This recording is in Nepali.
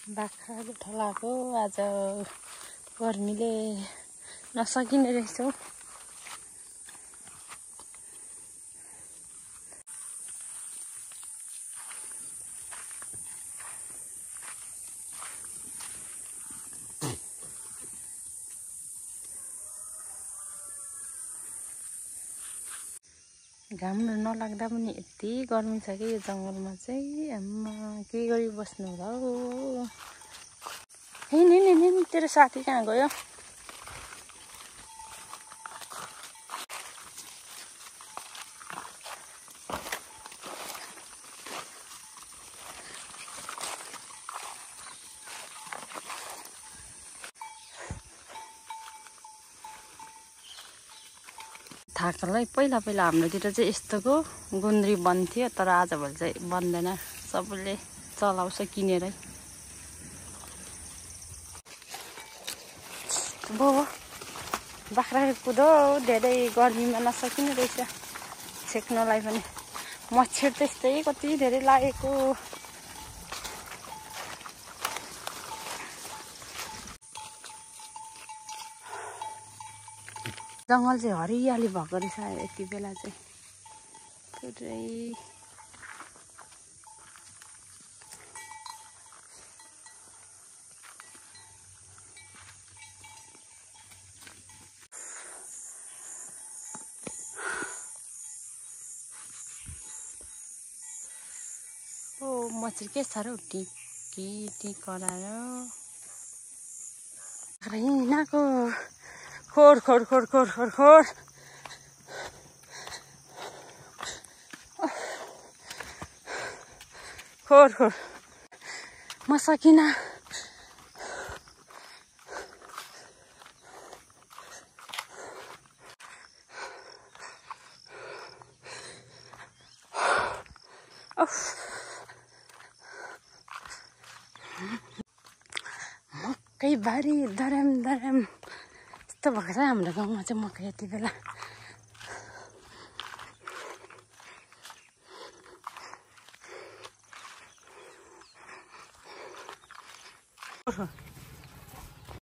बाख्रा गोठालाको आज गर्मीले नसकिने रहेछ हौ। घाम नलाग्दा पनि यति गर्मी छ कि यो जङ्गलमा चाहिँ। आम्मा के गरी बस्नु होला हौ। हिँड तेरो साथी कहाँ गयो? थाकलै पहिला हाम्रोतिर चाहिँ यस्तोको गुन्द्री बन्थ्यो, तर आजभोलि चाहिँ बन्दैन। सबैले चलाउँछ किनेरै। बो बाख्रा कुदो धेरै गर्मीमा नसकिने रहेछ छेक्नलाई पनि। मच्छर त्यस्तै कति धेरै लागेको। जङ्गल चाहिँ हरियाली भएको रहेछ यति बेला चाहिँ पुरै। ओ मच्छर के साह्रो टिकी करायो। हिँडाको खोर खोर खोर खोर खोर खोर खोर खोर म सकिन। मकै बारी धरम धरम यस्तो भएको छ हाम्रो गाउँमा चाहिँ। मकै यति बेला